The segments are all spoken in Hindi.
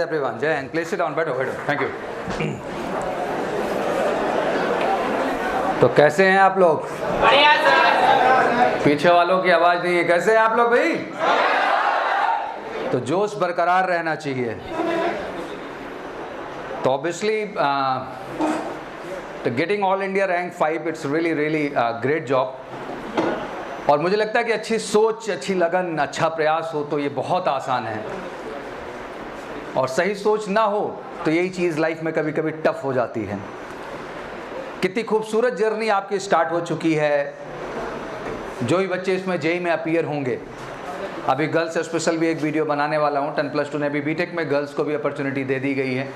एवरीवन, जय हिंद। प्लीज सिट डाउन, बैठो बैठो, थैंक यू। तो कैसे हैं आप लोग? बढ़िया सर। पीछे वालों की आवाज नहीं है। कैसे हैं आप लोग भाई? तो जोश बरकरार रहना चाहिए। तो ऑब्वियसली तो getting all India rank 5 it's really really great job. और मुझे लगता है कि अच्छी सोच, अच्छी लगन, अच्छा प्रयास हो तो ये बहुत आसान है, और सही सोच ना हो तो यही चीज़ लाइफ में कभी कभी टफ हो जाती है। कितनी खूबसूरत जर्नी आपकी स्टार्ट हो चुकी है। जो भी बच्चे इसमें जेई में अपीयर होंगे, अभी गर्ल्स स्पेशल भी एक वीडियो बनाने वाला हूँ। 10+2 ने अभी बीटेक में गर्ल्स को भी अपॉर्चुनिटी दे दी गई है,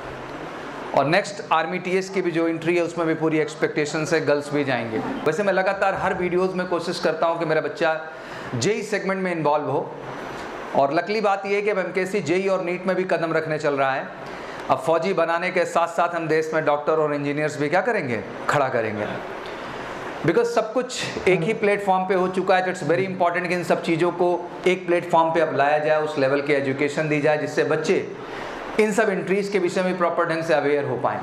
और नेक्स्ट आर्मी टीएस की भी जो एंट्री है उसमें भी पूरी एक्सपेक्टेशन से गर्ल्स भी जाएंगे। वैसे मैं लगातार हर वीडियोज़ में कोशिश करता हूँ कि मेरा बच्चा जेई सेगमेंट में इन्वॉल्व हो, और लकली बात यह है कि अब एमकेएससी जेई और नीट में भी कदम रखने चल रहा है। अब फौजी बनाने के साथ साथ हम देश में डॉक्टर और इंजीनियर्स भी क्या करेंगे, खड़ा करेंगे, बिकॉज सब कुछ एक ही प्लेटफॉर्म पे हो चुका है। तो इट्स वेरी इंपॉर्टेंट कि इन सब चीज़ों को एक प्लेटफॉर्म पे अब लाया जाए, उस लेवल की एजुकेशन दी जाए जिससे बच्चे इन सब एंट्रीज़ के विषय में प्रॉपर ढंग से अवेयर हो पाएँ।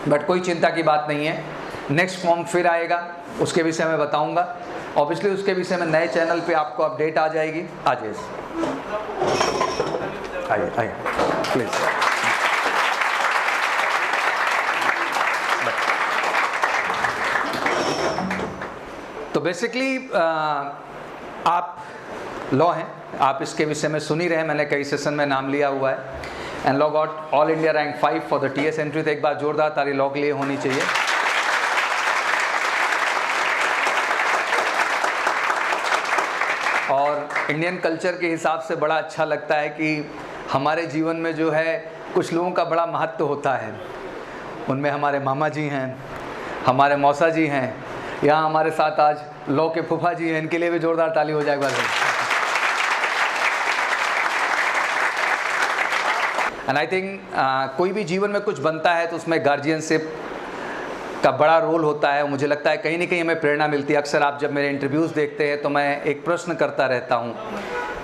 बट कोई चिंता की बात नहीं है, नेक्स्ट फॉर्म फिर आएगा, उसके विषय में बताऊँगा। ऑब्वियसली उसके विषय में नए चैनल पे आपको अपडेट आ जाएगी। आ जाइए, आइए आइए प्लीज़। तो बेसिकली आप लॉ हैं, आप इसके विषय में सुन ही रहे हैं, मैंने कई सेशन में नाम लिया हुआ है। And law got all India rank 5 for the TS entry. तो एक बार जोरदार ताली लॉ के लिए होनी चाहिए। और इंडियन कल्चर के हिसाब से बड़ा अच्छा लगता है कि हमारे जीवन में जो है कुछ लोगों का बड़ा महत्व होता है। उनमें हमारे मामा जी हैं, हमारे मौसा जी हैं, यहाँ हमारे साथ आज लॉ के फूफा जी हैं, इनके लिए भी जोरदार ताली हो जाएगा। एंड आई थिंक कोई भी जीवन में कुछ बनता है तो उसमें गार्जियनशिप का बड़ा रोल होता है। मुझे लगता है कहीं ना कहीं हमें प्रेरणा मिलती है। अक्सर आप जब मेरे इंटरव्यूज़ देखते हैं तो मैं एक प्रश्न करता रहता हूँ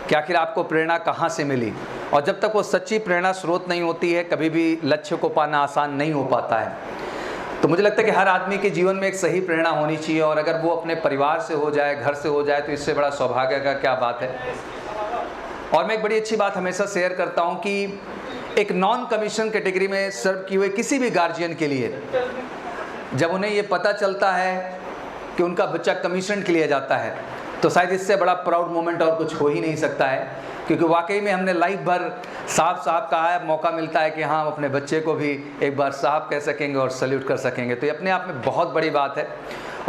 कि आखिर आपको प्रेरणा कहाँ से मिली, और जब तक वो सच्ची प्रेरणा स्रोत नहीं होती है कभी भी लक्ष्य को पाना आसान नहीं हो पाता है। तो मुझे लगता है कि हर आदमी के जीवन में एक सही प्रेरणा होनी चाहिए, और अगर वो अपने परिवार से हो जाए, घर से हो जाए, तो इससे बड़ा सौभाग्य का क्या बात है। और मैं एक बड़ी अच्छी बात हमेशा शेयर करता हूँ कि एक नॉन कमीशन कैटेगरी में सर्व किए हुए किसी भी गार्जियन के लिए जब उन्हें ये पता चलता है कि उनका बच्चा कमीशन के लिए जाता है, तो शायद इससे बड़ा प्राउड मोमेंट और कुछ हो ही नहीं सकता है। क्योंकि वाकई में हमने लाइफ भर साहब साहब कहा है, मौका मिलता है कि हाँ हम अपने बच्चे को भी एक बार साहब कह सकेंगे और सल्यूट कर सकेंगे। तो ये अपने आप में बहुत बड़ी बात है,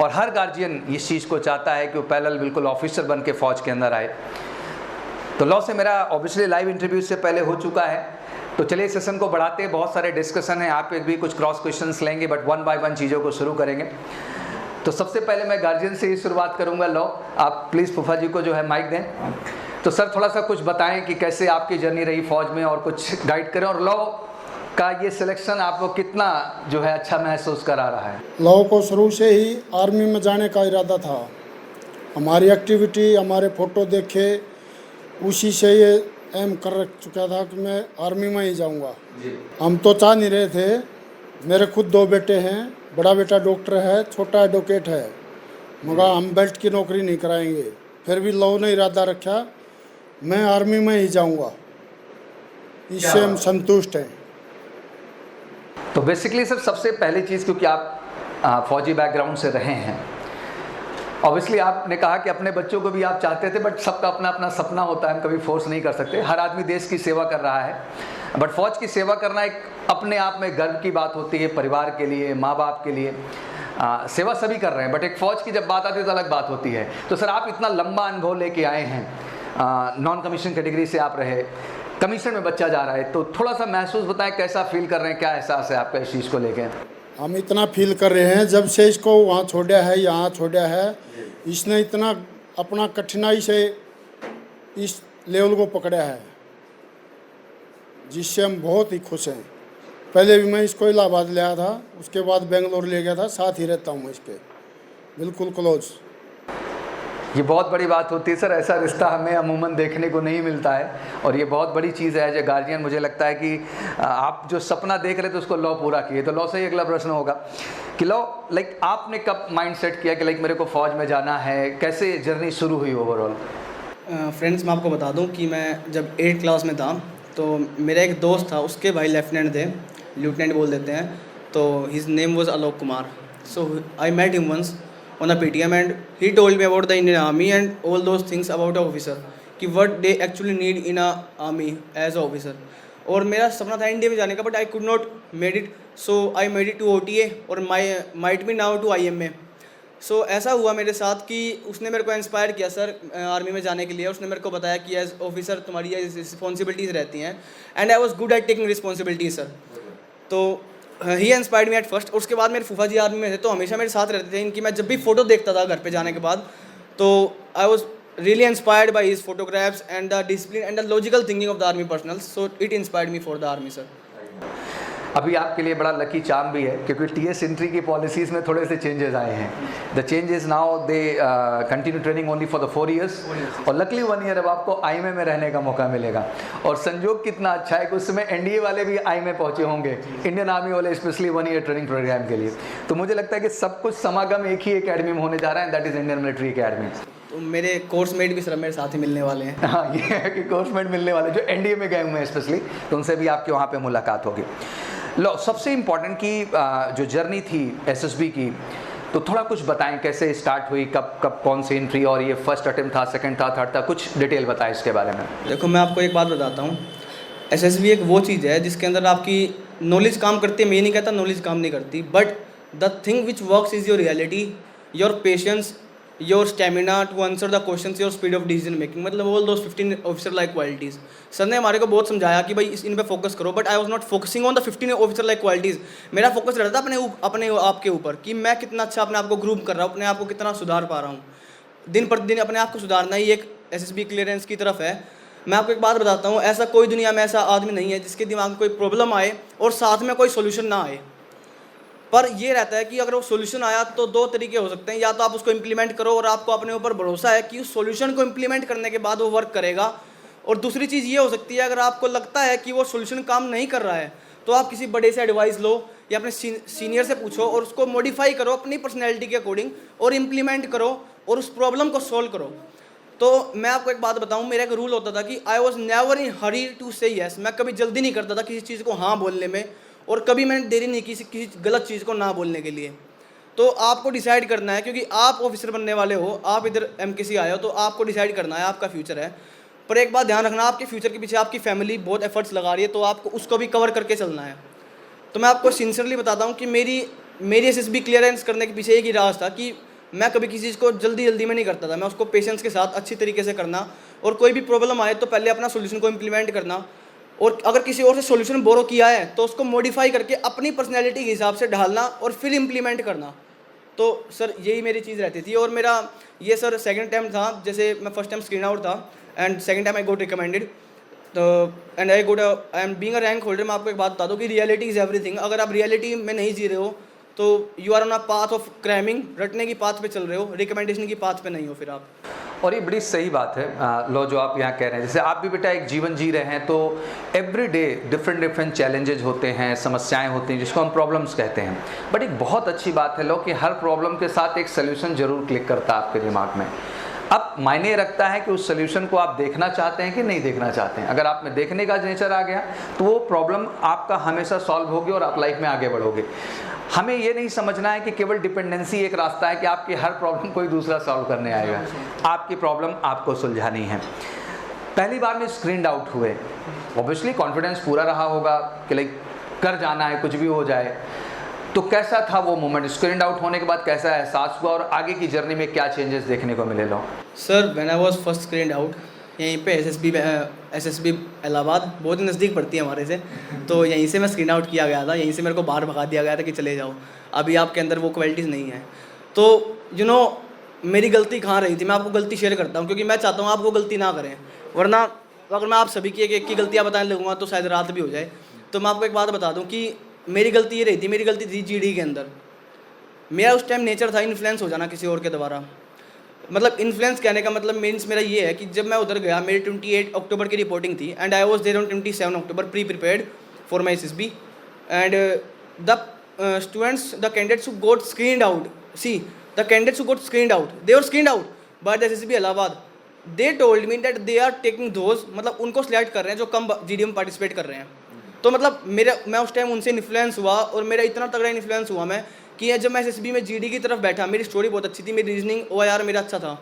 और हर गार्जियन इस चीज़ को चाहता है कि वो पैरेलल बिल्कुल ऑफिसर बन के फ़ौज के अंदर आए। तो लॉ से मेरा ऑब्वियसली लाइव इंटरव्यू से पहले हो चुका है। तो चलिए सेशन को बढ़ाते हैं, बहुत सारे डिस्कशन है, आप एक भी कुछ क्रॉस क्वेश्चंस लेंगे, बट वन बाय वन चीज़ों को शुरू करेंगे। तो सबसे पहले मैं गार्जियन से ही शुरुआत करूंगा। लॉ, आप प्लीज़ फूफा जी को जो है माइक दें। तो सर थोड़ा सा कुछ बताएं कि कैसे आपकी जर्नी रही फौज में, और कुछ गाइड करें। और लॉ का ये सिलेक्शन आपको कितना जो है अच्छा महसूस करा रहा है? लॉ को शुरू से ही आर्मी में जाने का इरादा था। हमारी एक्टिविटी, हमारे फ़ोटो देखे, उसी से ये एम कर चुका था कि मैं आर्मी में ही जाऊंगा। हम तो चाह नहीं रहे थे। मेरे खुद 2 बेटे हैं, बड़ा बेटा डॉक्टर है, छोटा एडवोकेट है, मगर हम बेल्ट की नौकरी नहीं कराएंगे। फिर भी लॉ ने इरादा रखा मैं आर्मी में ही जाऊंगा, इससे हम संतुष्ट हैं। तो बेसिकली सर सबसे पहली चीज़, क्योंकि आप फौजी बैकग्राउंड से रहे हैं, ऑब्वियसली आपने कहा कि अपने बच्चों को भी आप चाहते थे, बट सबका अपना अपना सपना होता है, हम कभी फोर्स नहीं कर सकते। हर आदमी देश की सेवा कर रहा है, बट फौज की सेवा करना एक अपने आप में गर्व की बात होती है। परिवार के लिए, माँ बाप के लिए सेवा सभी कर रहे हैं, बट एक फ़ौज की जब बात आती है तो अलग बात होती है। तो सर आप इतना लंबा अनुभव लेके आए हैं, नॉन कमीशन कैटेगरी से आप रहे, कमीशन में बच्चा जा रहा है, तो थोड़ा सा महसूस बताएं, कैसा फील कर रहे हैं, क्या एहसास है आपका इस चीज़ को लेके? हम इतना फील कर रहे हैं, जब से इसको वहाँ छोड़ा है, यहाँ छोड़ा है, इसने इतना अपना कठिनाई से इस लेवल को पकड़ा है, जिससे हम बहुत ही खुश हैं। पहले भी मैं इसको इलाहाबाद ले आया था, उसके बाद बेंगलोर ले गया था, साथ ही रहता हूँ मैं इसके, बिल्कुल क्लोज। ये बहुत बड़ी बात होती है सर, ऐसा रिश्ता हमें अमूमन देखने को नहीं मिलता है और ये बहुत बड़ी चीज़ है एज ए गार्जियन। मुझे लगता है कि आप जो सपना देख रहे थे उसको लॉ पूरा किए। तो लॉ से ही अगला प्रश्न होगा कि लॉ लाइक आपने कब माइंड सेट किया कि लाइक मेरे को फ़ौज में जाना है, कैसे जर्नी शुरू हुई ओवरऑल? फ्रेंड्स, मैं आपको बता दूं कि मैं जब 8th क्लास में था तो मेरा एक दोस्त था, उसके भाई लेफ्टिनेंट थे, लेफ्टिनेंट बोल देते हैं, तो his name was Alok Kumar. So I met him once on a PTM and he told me about the Indian Army and all those things about a officer कि what they actually need in a army as a officer। और मेरा सपना था इंडिया में जाने का, but I could not made it, so I made it to OTA और might be now to IMA। सो ऐसा हुआ मेरे साथ कि उसने मेरे को इंस्पायर किया सर आर्मी में जाने के लिए। उसने मेरे को बताया कि एज ऑफिसर तुम्हारी ये रिस्पॉन्सिबिलिटीज़ रहती हैं and I was good at taking responsibilities sir. तो ही इंस्पायर्ड मी एट फर्स्ट। उसके बाद मेरे फूफा जी आर्मी में थे तो हमेशा मेरे साथ रहते थे। इनकी मैं जब भी फ़ोटो देखता था घर पे जाने के बाद तो I was really inspired by his photographs and the discipline and the logical thinking of the army personals. So it inspired me for the army sir. अभी आपके लिए बड़ा लकी चार्म भी है क्योंकि TS एंट्री की पॉलिसीज़ में थोड़े से चेंजेस आए हैं। The changes now they continue training only for the 4 years और लकली 1 year अब आपको IMA में रहने का मौका मिलेगा। और संजोग कितना अच्छा है कि उस समय NDA वाले भी IMA पहुँचे होंगे, इंडियन आर्मी वाले स्पेशली 1 year ट्रेनिंग प्रोग्राम के लिए। तो मुझे लगता है कि सब कुछ समागम एक ही अकेडमी में होने जा रहा है, that is Indian military academy. तो मेरे कोर्समेट भी सर मेरे साथ ही मिलने वाले हैं। हाँ, ये है कि कोर्समेट मिलने वाले जो NDA में गए हुए हैं स्पेशली, तो उनसे भी आपके वहाँ पे मुलाकात होगी। लो, सबसे इम्पॉर्टेंट की जो जर्नी थी SSB की, तो थोड़ा कुछ बताएं कैसे स्टार्ट हुई, कब कौन सी एंट्री, और ये फर्स्ट अटेम्प्ट था, सेकंड था, थर्ड था, कुछ डिटेल बताएं इसके बारे में। देखो मैं आपको एक बात बताता हूँ, SSB एक वो चीज़ है जिसके अंदर आपकी नॉलेज काम करती है। मैं ये नहीं कहता नॉलेज काम नहीं करती, but the thing which works is your reality, your patience, your stamina to answer the questions, your speed of decision making, मतलब all those 15 officer like qualities. Sir ने हमारे को बहुत समझाया कि भाई इन पे फोकस करो, but I was not focusing on the 15 officer like qualities. मेरा फोकस रहता था अपने आप के ऊपर कि मैं कितना अच्छा अपने आप को ग्रूम कर रहा हूँ, अपने आप को कितना सुधार पा रहा हूँ। दिन प्रतिदिन अपने आप को सुधारना ही एक SSB क्लियरेंस की तरफ है। मैं आपको एक बात बताता हूँ, ऐसा कोई दुनिया में ऐसा आदमी नहीं है जिसके दिमाग में कोई प्रॉब्लम आए और साथ में कोई सोल्यूशन ना आए। पर ये रहता है कि अगर वो सोल्यूशन आया तो 2 तरीके हो सकते हैं, या तो आप उसको इम्प्लीमेंट करो और आपको अपने ऊपर भरोसा है कि उस सोल्यूशन को इम्प्लीमेंट करने के बाद वो वर्क करेगा, और दूसरी चीज़ ये हो सकती है अगर आपको लगता है कि वो सोल्यूशन काम नहीं कर रहा है तो आप किसी बड़े से एडवाइस लो या अपने सीनियर से पूछो और उसको मॉडिफाई करो अपनी पर्सनैलिटी के अकॉर्डिंग और इम्प्लीमेंट करो और उस प्रॉब्लम को सॉल्व करो। तो मैं आपको एक बात बताऊँ, मेरा एक रूल होता था कि I was never in hurry to say yes. मैं कभी जल्दी नहीं करता था किसी चीज़ को हाँ बोलने में, और कभी मैंने देरी नहीं की किसी गलत चीज़ को ना बोलने के लिए। तो आपको डिसाइड करना है, क्योंकि आप ऑफिसर बनने वाले हो, आप इधर MKC आए हो, तो आपको डिसाइड करना है, आपका फ्यूचर है। पर एक बात ध्यान रखना, आपके फ्यूचर के पीछे आपकी फैमिली बहुत एफर्ट्स लगा रही है, तो आपको उसको भी कवर करके चलना है। तो मैं आपको सिंसियरली बताता हूँ कि मेरी SSB क्लियरेंस करने के पीछे एक ही राज था कि मैं कभी किसी चीज़ को जल्दी में नहीं करता था। मैं उसको पेशेंस के साथ अच्छी तरीके से करना, और कोई भी प्रॉब्लम आए तो पहले अपना सोल्यूशन को इम्प्लीमेंट करना, और अगर किसी और से सोल्यूशन बोरो किया है तो उसको मॉडिफाई करके अपनी पर्सनैलिटी के हिसाब से ढालना और फिर इम्प्लीमेंट करना। तो सर यही मेरी चीज़ रहती थी। और मेरा ये सर सेकंड टाइम था, जैसे मैं फर्स्ट टाइम स्क्रीन आउट था and second time I got recommended, तो and I am being a rank holder. मैं आपको एक बात बता दूँ कि रियलिटी इज़ एवरीथिंग। अगर आप रियलिटी में नहीं जी रहे हो तो you are on a path of cramming, रटने की पाथ पे चल रहे हो, रिकमेंडेशन की पाथ पे नहीं हो फिर आप। और ये बड़ी सही बात है लो जो आप यहाँ कह रहे हैं। जैसे आप भी बेटा एक जीवन जी रहे हैं तो एवरी डे डिफरेंट चैलेंजेस होते हैं, समस्याएं होती हैं जिसको हम प्रॉब्लम्स कहते हैं। बट एक बहुत अच्छी बात है लो कि हर प्रॉब्लम के साथ एक सोल्यूशन जरूर क्लिक करता है आपके दिमाग में। अब मायने रखता है कि उस सोल्यूशन को आप देखना चाहते हैं कि नहीं देखना चाहते हैं। अगर आप में देखने का नेचर आ गया तो वो प्रॉब्लम आपका हमेशा सॉल्व होगी और आप लाइफ में आगे बढ़ोगे। हमें ये नहीं समझना है कि केवल डिपेंडेंसी एक रास्ता है कि आपकी हर प्रॉब्लम कोई दूसरा सॉल्व करने आएगा। आपकी प्रॉब्लम आपको सुलझानी है। पहली बार में स्क्रीन्ड आउट हुए, ऑब्वियसली कॉन्फिडेंस पूरा रहा होगा कि लाइक कर जाना है कुछ भी हो जाए। तो कैसा था वो मोमेंट, स्क्रीन्ड आउट होने के बाद कैसा एहसास हुआ और आगे की जर्नी में क्या चेंजेस देखने को मिले लो? Sir when I was first screened out, यहीं पे SSB इलाहाबाद बहुत ही नज़दीक पड़ती है हमारे से, तो यहीं से मैं स्क्रीन आउट किया गया था। यहीं से मेरे को बाहर भगा दिया गया था कि चले जाओ, अभी आपके अंदर वो क्वालिटीज़ नहीं है। तो मेरी गलती कहाँ रही थी, मैं आपको गलती शेयर करता हूँ क्योंकि मैं चाहता हूँ आप वो गलती ना करें, वरना अगर मैं आप सभी की एक की गलतियाँ बताने लगूँगा तो शायद रात भी हो जाए। तो मैं आपको एक बात बता दूँ कि मेरी गलती ये रही थी, मेरी गलती थी GD के अंदर। मेरा उस टाइम नेचर था इन्फ्लुएंस हो जाना किसी और के द्वारा। मतलब इन्फ्लुएंस कहने का मतलब मीन्स मेरा ये है कि जब मैं उधर गया, मेरी 28 अक्टूबर की रिपोर्टिंग थी and I was there on 27 October pre prepared for my SSB and the students, the candidates who got screened out, see the candidates who got screened out, they were screened out by the SSB Allahabad, they told me that they are taking those, मतलब उनको सिलेक्ट कर रहे हैं जो कम जीडी में पार्टिसिपेट कर रहे हैं। तो मतलब मैं उस टाइम उनसे इन्फ्लुएंस हुआ और मेरा इतना तगड़ा इन्फ्लुएंस हुआ मैं कि जब मैं एसएसबी में जीडी की तरफ बैठा, मेरी स्टोरी बहुत अच्छी थी, मेरी रीजनिंग ओआईआर मेरा अच्छा था,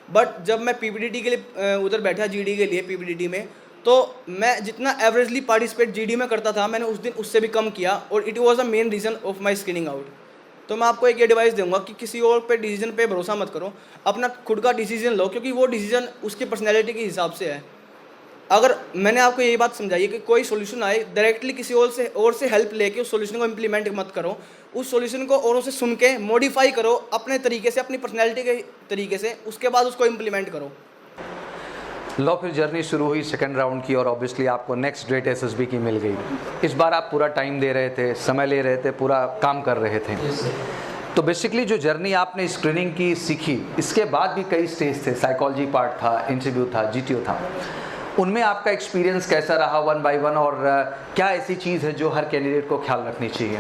बट जब मैं पीपीडीटी के लिए उधर बैठा जीडी के लिए पीपीडीटी में, तो मैं जितना एवरेजली पार्टिसिपेट जीडी में करता था मैंने उस दिन उससे भी कम किया और it was a main reason of my screening out. तो मैं आपको एक एडवाइस दूंगा कि किसी और पे डिसीजन पे भरोसा मत करो, अपना खुद का डिसीजन लो, क्योंकि वो डिसीजन उसकी पर्सनैलिटी के हिसाब से है। अगर मैंने आपको यही बात समझाई है कि कोई सोल्यूशन आए डायरेक्टली किसी और से हेल्प लेके उस सोल्यूशन को इम्प्लीमेंट मत करो, उस सोल्यूशन को औरों से सुन के मॉडिफाई करो अपने तरीके से, अपनी पर्सनैलिटी के तरीके से, उसके बाद उसको इम्प्लीमेंट करो। लो फिर जर्नी शुरू हुई सेकंड राउंड की और ऑब्वियसली आपको नेक्स्ट डेट एसएसबी की मिल गई। इस बार आप पूरा टाइम दे रहे थे, समय ले रहे थे, पूरा काम कर रहे थे। तो बेसिकली जो जर्नी आपने स्क्रीनिंग की सीखी, इसके बाद भी कई स्टेज थे, साइकोलॉजी पार्ट था, इंटरव्यू था, जीटीओ था, उनमें आपका एक्सपीरियंस कैसा रहा 1 by 1 और क्या ऐसी चीज़ है जो हर कैंडिडेट को ख्याल रखनी चाहिए?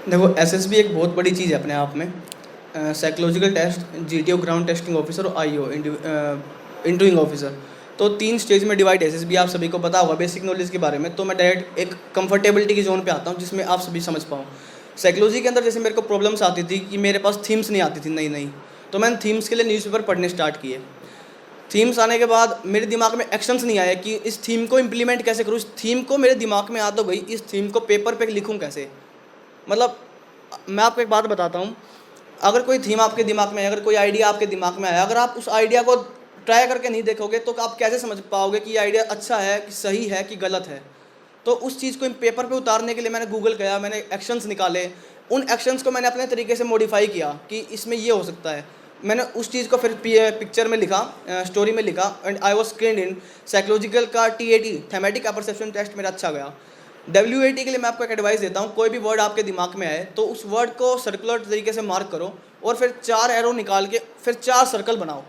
देखो एसएसबी एक बहुत बड़ी चीज़ है अपने आप में। Psychological test, GTO ground testing officer और आईओ इंटरव्यूइंग ऑफिसर, तो 3 स्टेज में डिवाइड है एसएसबी, आप सभी को पता होगा बेसिक नॉलेज के बारे में। तो मैं डायरेक्ट एक कंफर्टेबिलिटी की जोन पे आता हूँ जिसमें आप सभी समझ पाओ। साइकोलॉजी के अंदर जैसे मेरे को प्रॉब्लम्स आती थी कि मेरे पास थीम्स नहीं आती थी नई, तो मैंने थीम्स के लिए न्यूज़पेपर पढ़ने स्टार्ट किए। थीम्स आने के बाद मेरे दिमाग में एक्शंस नहीं आया कि इस थीम को इम्प्लीमेंट कैसे करूँ, इस थीम को मेरे दिमाग में आ तो गई, इस थीम को पेपर पे लिखूँ कैसे। मतलब मैं आपको एक बात बताता हूँ, अगर कोई थीम आपके दिमाग में है, अगर कोई आइडिया आपके दिमाग में आया, अगर आप उस आइडिया को ट्राई करके नहीं देखोगे तो आप कैसे समझ पाओगे कि ये आइडिया अच्छा है, कि सही है, कि गलत है। तो उस चीज़ को पेपर पे उतारने के लिए मैंने गूगल किया, मैंने एक्शंस निकाले, उन एक्शंस को मैंने अपने तरीके से मॉडिफाई किया कि इसमें ये हो सकता है। मैंने उस चीज़ को फिर पिक्चर में लिखा, स्टोरी में लिखा and I was screened in. Psychological का TAT थेमेटिक अपरसेप्शन टेस्ट मेरा अच्छा गया। WAT के लिए मैं आपको एक एडवाइस देता हूँ, कोई भी वर्ड आपके दिमाग में आए तो उस वर्ड को सर्कुलर तरीके से मार्क करो और फिर 4 एरो निकाल के फिर 4 सर्कल बनाओ।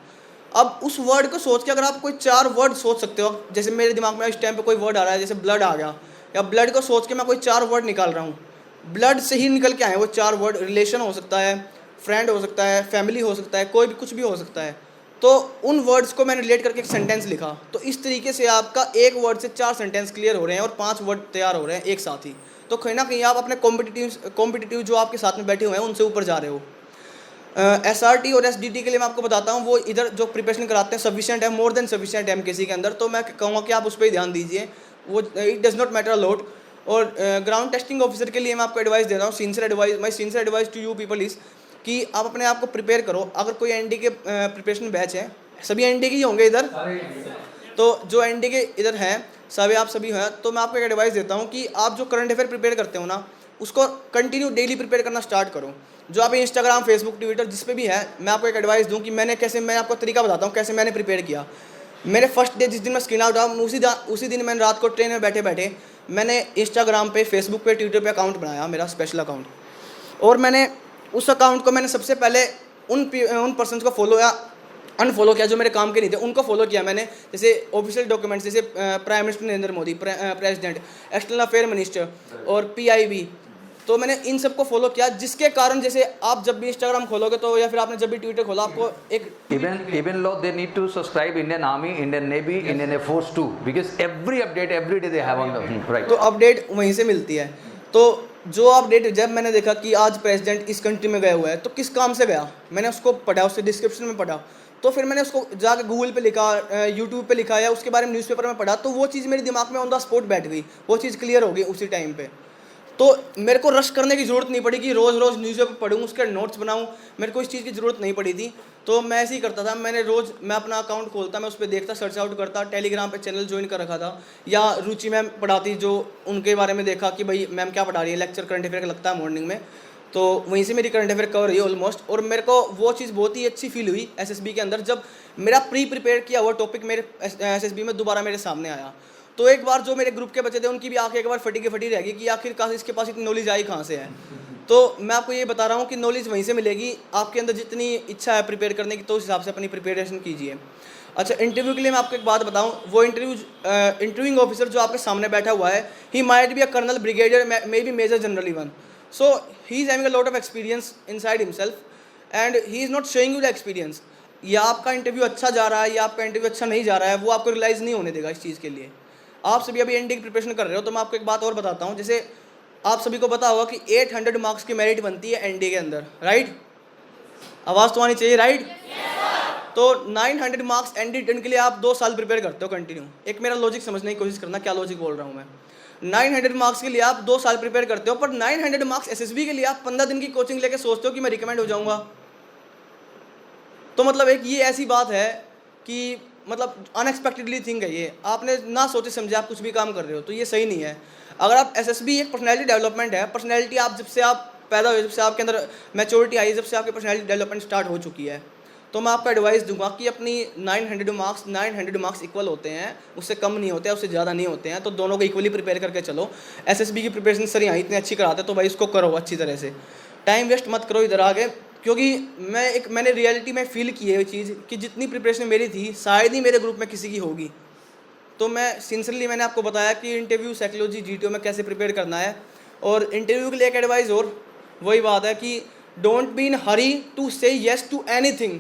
अब उस वर्ड को सोच के अगर आप कोई 4 वर्ड सोच सकते हो, जैसे मेरे दिमाग में इस टाइम पे कोई वर्ड आ रहा है, जैसे ब्लड आ गया, या ब्लड को सोच के मैं कोई 4 वर्ड निकाल रहा हूँ, ब्लड से ही निकल के आए वो 4 वर्ड। रिलेशन हो सकता है, फ्रेंड हो सकता है, फैमिली हो सकता है, कोई भी कुछ भी हो सकता है। तो उन वर्ड्स को मैंने रिलेट करके एक सेंटेंस लिखा। तो इस तरीके से आपका एक वर्ड से 4 सेंटेंस क्लियर हो रहे हैं और 5 वर्ड तैयार हो रहे हैं एक साथ ही। तो कहीं ना कहीं आप अपने कॉम्पिटिटिव जो आपके साथ में बैठे हुए हैं उनसे ऊपर जा रहे हो। SRT और SDT के लिए मैं आपको बताता हूँ, वो इधर जो प्रिपरेशन कराते हैं सफिशिएंट है, मोर देन सफिशिएंट है MKC के अंदर। तो मैं कहूँगा कि आप उस पर ही ध्यान दीजिए, वो it does not matter a lot. और ग्राउंड टेस्टिंग ऑफिसर के लिए मैं आपको एडवाइस दे रहा हूँ, my sincere advice to you people is कि आप अपने आप को प्रिपेयर करो। अगर कोई ND के प्रिपरेशन बैच है, सभी ND के ही होंगे इधर, तो जो ND के इधर हैं सभी आप सभी हैं, तो मैं आपको एक एडवाइस देता हूँ कि आप जो करंट अफेयर प्रिपेयर करते हो ना, उसको कंटिन्यू डेली प्रिपेयर करना स्टार्ट करो। जो आप इंस्टाग्राम, फेसबुक, ट्विटर जिस पे भी है, मैं आपको एक एडवाइस दूँ कि मैं आपको तरीका बताता हूँ कैसे मैंने प्रिपेयर किया। मेरे फर्स्ट डे जिस दिन मैं स्क्रीन आउट हुआ, उसी दिन मैंने रात को ट्रेन में बैठे बैठे मैंने इंस्टाग्राम पे, फेसबुक पे, ट्विटर पे अकाउंट बनाया, मेरा स्पेशल अकाउंट। और मैंने उस अकाउंट को मैंने सबसे पहले उन पर्सन्स को फॉलो या अनफॉलो किया जो मेरे काम के नहीं थे, उनको फॉलो किया मैंने। जैसे ऑफिशियल डॉक्यूमेंट्स, जैसे prime minister Narendra Modi, president, external affair minister और PIB, तो मैंने इन सबको फॉलो किया, जिसके कारण जैसे आप जब भी इंस्टाग्राम खोलोगे तो या फिर आपने जब भी ट्विटर खोला, आपको एक even though they need to subscribe Indian Army, Indian Navy, Indian Air Force too, because every update every day they have on the right. तो अपडेट वहीं से मिलती है। तो जो अपडेट जब मैंने देखा कि आज प्रेसिडेंट इस कंट्री में गया हुआ है, तो किस काम से गया, मैंने उसको पढ़ा, उससे डिस्क्रिप्शन में पढ़ा, तो फिर मैंने उसको जाकर गूगल पे लिखा, यूट्यूब पे लिखा, या उसके बारे में न्यूज़पेपर में पढ़ा, तो वो चीज़ मेरे दिमाग में ऑन द स्पॉट बैठ गई, वो चीज़ क्लियर हो गई उसी टाइम पे। तो मेरे को रश करने की ज़रूरत नहीं पड़ी कि रोज़ रोज़ न्यूज़पेपर पढ़ूँ, उसके नोट्स बनाऊँ, मेरे को इस चीज़ की ज़रूरत नहीं पड़ी थी। तो मैं ऐसे ही करता था, मैं अपना अकाउंट खोलता, मैं उस पर देखता, सर्च आउट करता, टेलीग्राम पे चैनल ज्वाइन कर रखा था, या रुचि मैम पढ़ाती, जो उनके बारे में देखा कि भाई मैम क्या पढ़ा रही है, लेक्चर करंट अफेयर का लगता है मॉर्निंग में, तो वहीं से मेरी करंट अफेयर कवर हुई ऑलमोस्ट। और मेरे को वो चीज़ बहुत ही अच्छी फील हुई SSB के अंदर, जब मेरा प्रिपेयर किया हुआ टॉपिक मेरे SSB में दोबारा मेरे सामने आया। तो एक बार जो मेरे ग्रुप के बच्चे थे उनकी भी आंखें एक बार फटी रह गई कि आखिर इसके पास इतनी नॉलेज आई कहाँ से है। तो मैं आपको ये बता रहा हूँ कि नॉलेज वहीं से मिलेगी, आपके अंदर जितनी इच्छा है प्रिपेयर करने की तो उस हिसाब से अपनी प्रिपरेशन कीजिए। अच्छा, इंटरव्यू के लिए मैं आपको एक बात बताऊँ, वो इंटरव्यूइंग ऑफिसर जो आपके सामने बैठा हुआ है, he might be a colonel, brigadier, may be major general even, so he is having a lot of experience inside himself and he is not showing you the experience. या आपका इंटरव्यू अच्छा जा रहा है या आपका इंटरव्यू अच्छा नहीं जा रहा है, वो आपको रियलाइज़ नहीं होने देगा इस चीज़ के लिए। आप सभी अभी एनडीए की प्रिपरेशन कर रहे हो, तो मैं आपको एक बात और बताता हूँ। जैसे आप सभी को पता होगा कि 800 मार्क्स की मेरिट बनती है एनडीए के अंदर, राइट? आवाज़ तो आनी चाहिए, राइट? तो 900 मार्क्स एनडीए रिटर्न के लिए आप 2 साल प्रिपेयर करते हो कंटिन्यू। एक मेरा लॉजिक समझने की कोशिश करना, क्या लॉजिक बोल रहा हूँ मैं। 900 मार्क्स के लिए आप 2 साल प्रिपेयर करते हो, पर 900 मार्क्स एसएसबी के लिए आप 15 दिन की कोचिंग लेके सोचते हो कि मैं रिकमेंड हो जाऊँगा। तो मतलब एक ये ऐसी बात है कि मतलब अनएक्सपेक्टेडली थिंग है ये, आपने ना सोचे समझे आप कुछ भी काम कर रहे हो, तो ये सही नहीं है। अगर आप एसएसबी एक पर्सनैलिटी डेवलपमेंट है, पर्सनैलिटी आप जब से आप पैदा हुए, जब से आपके अंदर मैच्योरिटी आई, जब से आपकी पर्सनैलिटी डेवलपमेंट स्टार्ट हो चुकी है, तो मैं आपको एडवाइस दूंगा कि अपनी 900 मार्क्स इक्वल होते हैं, उससे कम नहीं होते हैं, उससे ज़्यादा नहीं होते हैं, तो दोनों को इक्वली प्रिपेयर करके चलो। एसएसबी की प्रिपरेशन सर यहाँ इतनी अच्छी कराते तो भाई इसको करो अच्छी तरह से, टाइम वेस्ट मत करो इधर आगे। क्योंकि मैंने रियलिटी में फील की है ये चीज़ कि जितनी प्रिपरेशन मेरी थी शायद ही मेरे ग्रुप में किसी की होगी। तो मैं सिंसियरली मैंने आपको बताया कि इंटरव्यू साइकोलॉजी जीटीओ में कैसे प्रिपेयर करना है। और इंटरव्यू के लिए एक एडवाइस और वही बात है कि don't be in hurry to say yes to anything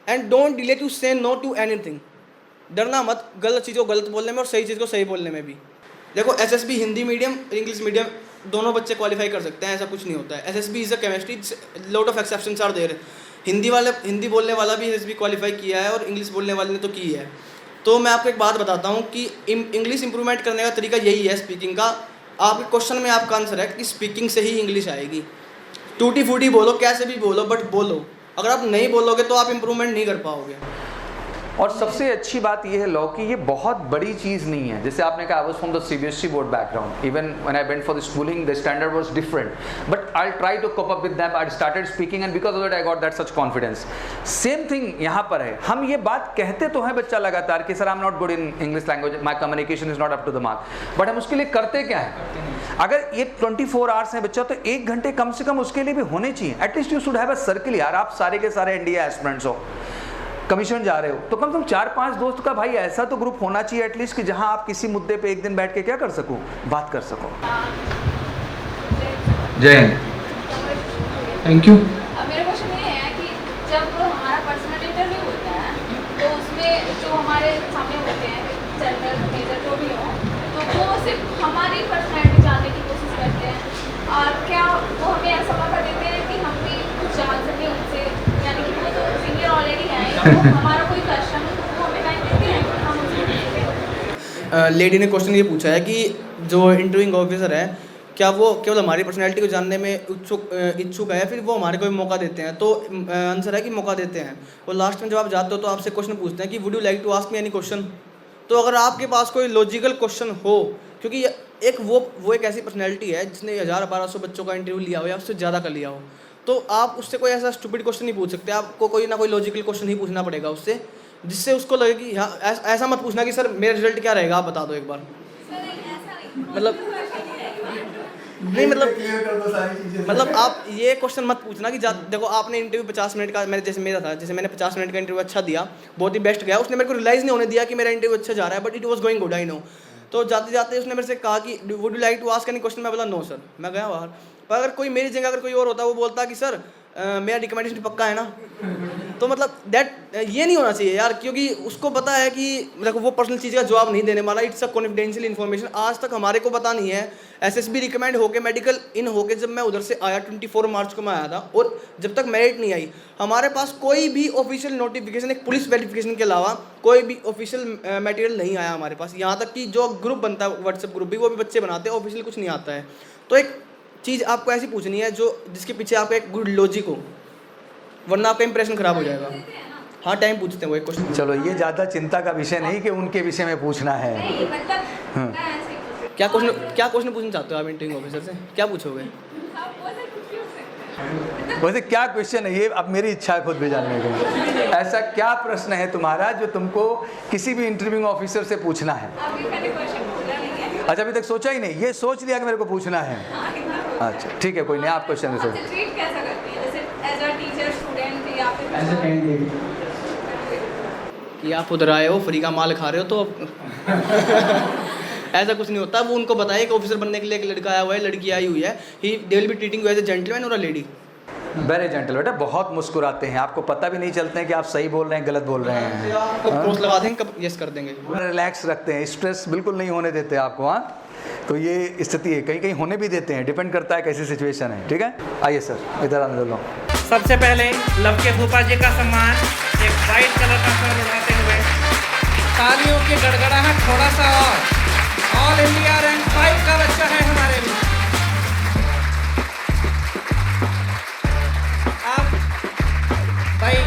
and don't delay to say no to anything. डरना मत गलत चीज़ को गलत बोलने में और सही चीज़ को सही बोलने में भी। देखो SSB Hindi medium English medium दोनों बच्चे क्वालिफाई कर सकते हैं, ऐसा कुछ नहीं होता है। SSB is a chemistry, lot of exceptions are there. Hindi बोलने वाला भी एसएसबी क्वालिफाई किया है और इंग्लिश बोलने वाले ने तो की है। तो मैं आपको एक बात बताता हूँ कि इंग्लिश इंप्रूवमेंट करने का तरीका यही है स्पीकिंग का। आपके क्वेश्चन में आपका आंसर है कि स्पीकिंग से ही इंग्लिश आएगी। टूटी फूटी बोलो, कैसे भी बोलो, बट बोलो। अगर आप नहीं बोलोगे तो आप इंप्रूवमेंट नहीं कर पाओगे। और सबसे अच्छी बात यह है लॉ की ये बहुत बड़ी चीज़ नहीं है। जैसे आपने कहा I was from the CBSE board background, even when I went for the schooling the standard was different, but I try to cope up with them. I started speaking and because of that I got that such confidence. Same thing यहाँ पर है। हम ये बात कहते तो हैं बच्चा लगातार कि sir I am not good in English language, my communication is not up to the mark, but हम उसके लिए करते क्या है? अगर ये 24 आवर्स हैं बच्चा, तो 1 घंटे कम से कम उसके लिए भी होने चाहिए। At least you should have a circle. यार आप सारे के सारे एनडीए एस्पिरेंट्स हो, कमीशन जा रहे हो, तो कम से कम 4-5 दोस्त का भाई ऐसा तो ग्रुप होना चाहिए एटलीस्ट कि जहां आप किसी मुद्दे पे एक दिन बैठ के क्या कर सको, बात कर सको। जय हिंद। Thank you. अब मेरा क्वेश्चन ये है कि जब हमारा पर्सनल इंटरव्यू होता है तो उसमें जो हमारे सामने होते हैं जनरल मेजर जो भी हो, तो वो सिर्फ हमारी पर्सनैलिटी जानने की कोशिश करते हैं। और क्या वो हमें ऐसा मौका देते हैं कि हम भी कुछ जान सकें उनसे, यानी कि वो तो सीनियर ऑलरेडी हैं, तो हमारा कोई क्वेश्चन हो तो वो हमें टाइम देते हैं कि हम उनसे पूछें। लेडी ने क्वेश्चन ये पूछा है कि जो इंटरव्यूइंग ऑफिसर है क्या वो केवल हमारी पर्सनैलिटी को जानने में इच्छुक है, फिर वो हमारे को भी मौका देते हैं? तो आंसर है कि मौका देते हैं। और लास्ट में जब आप जाते हो तो आपसे क्वेश्चन पूछते हैं कि would you like to ask me any question. तो अगर आपके पास कोई लॉजिकल क्वेश्चन हो, क्योंकि एक वो एक ऐसी पर्सनैलिटी है जिसने 1000-1200 बच्चों का इंटरव्यू लिया हो या उससे ज़्यादा कर लिया हो, तो आप उससे कोई ऐसा स्टूपिड क्वेश्चन नहीं पूछ सकते। आपको कोई ना कोई लॉजिकल क्वेश्चन ही पूछना पड़ेगा उससे, जिससे उसको लगे कि हाँ, ऐसा मत पूछना कि सर मेरा रिजल्ट क्या रहेगा, आप बता दो एक बार। मतलब नहीं, मतलब आप ये क्वेश्चन मत पूछना कि देखो आपने इंटरव्यू 50 मिनट का, जैसे मैंने 50 मिनट का इंटरव्यू अच्छा दिया, बहुत ही बेस्ट गया, उसने मेरे को रियलाइज़ नहीं होने दिया कि मेरा इंटरव्यू अच्छा जा रहा है, but it was going good, I know. तो जाते जाते उसने मेरे से कहा कि would you like to ask any question. मैं बोला नो सर, मैं गया बाहर। पर अगर कोई मेरी जगह अगर कोई और होता, वो बोलता कि सर मेरा रिकमेंडेशन पक्का है ना, तो मतलब ये नहीं होना चाहिए यार, क्योंकि उसको पता है कि मतलब वो पर्सनल चीज़ का जवाब नहीं देने वाला। It's a confidential information. आज तक हमारे को पता नहीं है। एसएसबी रिकमेंड होके मेडिकल इन होके जब मैं उधर से आया 24 मार्च को मैं आया था, और जब तक मेरिट नहीं आई हमारे पास कोई भी ऑफिशियल नोटिफिकेशन, एक पुलिस वेरिफिकेशन के अलावा कोई भी ऑफिशियल मटेरियल नहीं आया हमारे पास। यहाँ तक कि जो ग्रुप बनता है व्हाट्सएप ग्रुप भी, वो भी बच्चे बनाते हैं, ऑफिशियल कुछ नहीं आता है। तो एक चीज़ आपको ऐसी पूछनी है जो जिसके पीछे आपका एक गुड लॉजिक हो, वरना आपका इंप्रेशन खराब हो जाएगा। हाँ, टाइम पूछते हैं वो एक क्वेश्चन। चलो ये ज़्यादा चिंता का विषय नहीं कि उनके विषय में पूछना है। नहीं, मतलब मैं ऐसे ही पूछ क्या क्वेश्चन पूछना चाहते हो आप इंटरव्यू ऑफिसर से? क्या पूछोगे? आप वो से कुछ भी हो सकता है। वैसे क्या क्वेश्चन है ये, अब मेरी इच्छा है खुद भी जानने की। ऐसा क्या प्रश्न है तुम्हारा जो तुमको किसी भी इंटरव्यूइंग ऑफिसर से पूछना है? अभी मैंने क्वेश्चन पूछा नहीं है। अच्छा, अभी तक सोचा ही नहीं, ये सोच लिया कि मेरे को पूछना है। हाँ, कितना अच्छा ठीक है, कोई नहीं, आप क्वेश्चन आपसे पूछो। ट्रीट कैसा करती है, जैसे एज अ टीचर स्टूडेंट या फिर एज अ कैंडिडेट कि आप उधर आए हो फ्री का माल खा रहे हो तो ऐसा कुछ नहीं होता। वो उनको बताइए कि ऑफिसर बनने के लिए एक लड़का आया हुआ है, लड़की आई हुई है, he they will be treating you as a gentleman और अ लेडी। वेरी जेंटल बेटा, बहुत मुस्कुराते हैं, आपको पता भी नहीं चलते हैं कि आप सही बोल रहे हैं गलत बोल रहे हैं। कब क्रॉस लगा देंगे, कब यस कर देंगे। रिलैक्स रखते हैं, स्ट्रेस बिल्कुल नहीं होने देते आपको। हाँ, तो ये स्थिति है, कहीं कहीं होने भी देते हैं, डिपेंड करता है कैसी सिचुएशन है। ठीक है, आइए सर इधर आने दो। सबसे पहले लव के भूपा जी का सम्मान एक वाइट कलर का फूल उड़ाते हुए तालियों की गड़गड़ाहट थोड़ा सा और ऑल इंडिया रैंक 5 का बच्चा है हमारे लिए। आप भाई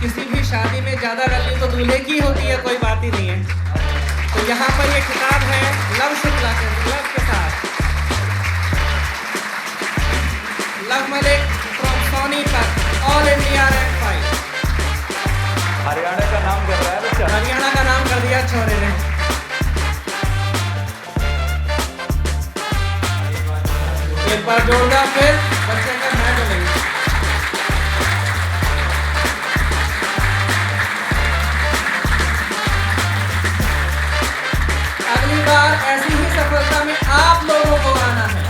किसी भी शादी में ज़्यादा रली तो दूल्हे की होती है, कोई बात ही नहीं है। तो यहाँ पर ये किताब है लव शुक्ला के, लव के साथ love Malik from Sonipat, all India rank 5। Haryana का नाम कर रहा है बच्चा। हरियाणा का नाम कर दिया छोरे ने। एक बार जोरदार फिर बच्चे का मैं बोलेंगे। अगली बार ऐसी ही सफलता में आप लोगों को आना है।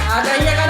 आ जाइएगा